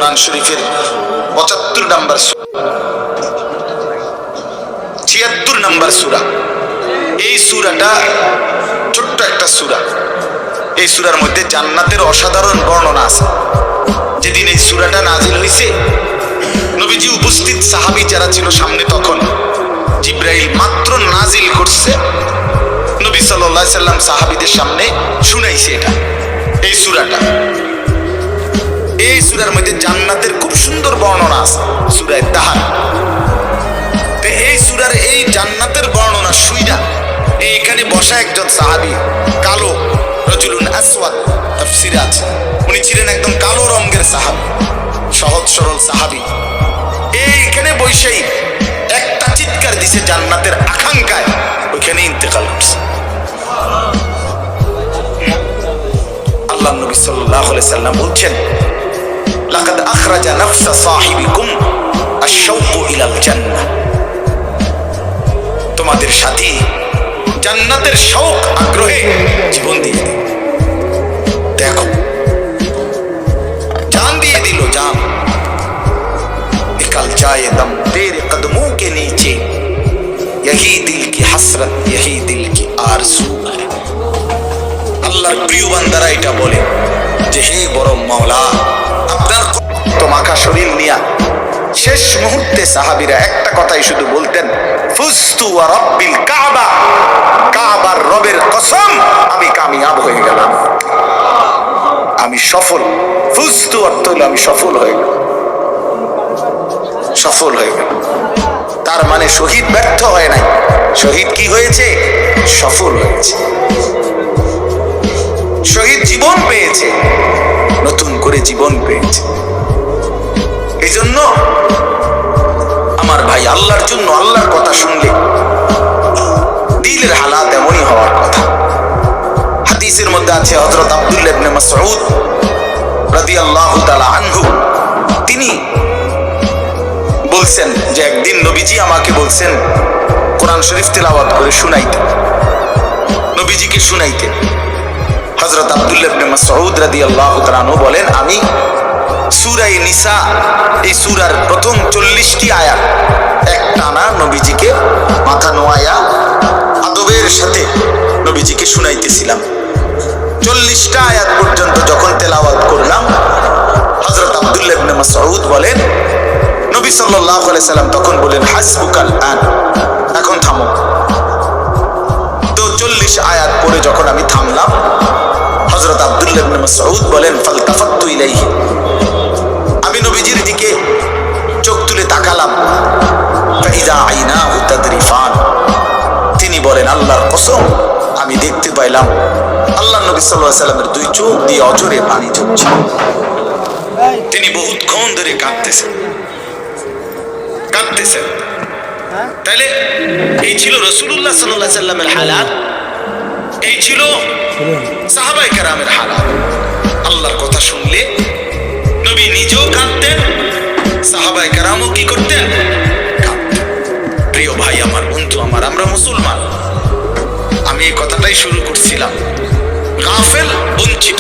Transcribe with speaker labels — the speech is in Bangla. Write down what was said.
Speaker 1: কোরআন শরীফের ৭৫ নম্বর ৭৬ নম্বর সূরা। এই সূরাটা ছোট্ট একটা সূরা। এই সূরার মধ্যে জান্নাতের অসাধারণ বর্ণনা আছে। যেদিন এই সূরাটা নাজিল হয়েছে, নবীজি উপস্থিত সাহাবী যারা ছিল সামনে, তখন জিবরাইল মাত্র নাজিল করছে, নবী সাল্লাল্লাহু আলাইহি সাল্লাম সাহাবীদের সামনে শুনাইছে এটা, এই সূরাটা। এই সূরার মধ্যে জান্নাতের খুব সুন্দর বর্ণনা আছে, সূরা তাহার। তো এই সূরার এই জান্নাতের বর্ণনা শুইনা এইখানে বসা একজন সাহাবী, কালো, রাজুলুন আসওয়াদ তাফসীরে আছে, উনি ছিলেন একদম কালো রঙের সাহাবী, সহজ সরল সাহাবী। এইখানে বসেই একটা চিৎকার দিছে জান্নাতের আকাঙ্ক্ষায়, ওইখানে ইন্তেকাল করছে। আল্লাহ নবী সাল্লাল্লাহু আলাইহি সাল্লাম বলছেন, লাকাদ আখরাজা নাফসা সাহিবিকুম আশ-শাওকু ইলাল জান্নাহ। তোমাদের সাথী জান্নাতের শৌক, আগ্রহে জীবন দিয়ে দিল। দেখো, জান দিয়ে দিল, জান। निकल जाए दम तेरे कदमों के नीचे, यही दिल की हसरत, यही दिल की आरज़ू है। আল্লাহর প্রিয় বান্দারা এটা বলে যে, হে বড় মাওলা, আপনার তোমাকা শরীর নিয়া শেষ মুহূর্তে সাহাবীরা একটা কথাই শুধু বলতেন, ফুজতু ওয়া রাব্বিল কাবা, কাবার রবের কসম, আমি কামিয়াব হয়ে গেলাম, আমি সফল। ফুজতু অর্থ হলো আমি সফল হয়ে গেলাম, সফল হয়ে গেল। তার মানে শহীদ ব্যর্থ হয় নাই, শহীদ কি হয়েছে? সফল হয়েছে। শহীদ জীবন পেয়েছে, নতুন করে জীবন পেয়েছে। এই জন্য আমার ভাই, আল্লাহর জন্য আল্লাহর কথা শুনলে দিলের হালাত এমনই হওয়ার কথা। হাদিসের মধ্যে আছে, হযরত আব্দুল্লাহ ইবনে মাসউদ রাদিয়াল্লাহু তাআলা আনহু, তিনি বলছেন যে একদিন নবীজি আমাকে বলছেন কোরআন শরীফ তেলাওয়াত করে শুনাইতে, নবীজিকে শুনাইতে। হযরত আব্দুল্লাহ ইবনে মাসউদ রাদিয়াল্লাহু তাআলা আনহু বলেন, আমি সূরা নিসা, এই সূরার প্রথম 40টি আয়াত একটানা নবীজিকে মাথা নোয়ায়া আদবের সাথে নবীজিকে শুনাইতেছিলাম। 40টা আয়াত পর্যন্ত যখন তেলাওয়াত করলাম, হযরত আব্দুল্লাহ ইবনে মাসউদ বলেন, নবী সাল্লাল্লাহু আলাইহি সাল্লাম তখন বলেন, হাসবুকাল আন, এখন থামো। তো 40 আয়াত পড়ে যখন আমি থামলাম, হযরত আব্দুল্লাহ ইবনে মাসউদ বলেন, ফালতাফাতু ইলাইহি, আমি নবীজির দিকে চোখ তুলে তাকালাম, ফাইযা আইনাহু তাদরিফান, তিনি বলেন, আল্লাহর কসম, আমি দেখতে পাইলাম আল্লাহ নবী সাল্লাল্লাহু আলাইহি সাল্লামের দুই চোখ দিয়ে অজরে পানি ঝরছে। তিনি বহুতক্ষণ ধরে কাঁদতেছেন। তাহলে এই ছিল রাসূলুল্লাহ সাল্লাল্লাহু আলাইহি সাল্লামের হালাত, এই ছিল সাহাবায়ে কেরামের হালাত। আল্লাহর কথা শুনলে নবী নিজেও কাঁদতেন, সাহাবায়ে কেরামও কি করতেন? কাঁদতেন। প্রিয় ভাই আমার, বন্ধু আমার, আমরা মুসলমান। আমি এই কথাটাই শুরু করছিলাম, গাফেল, বঞ্চিত।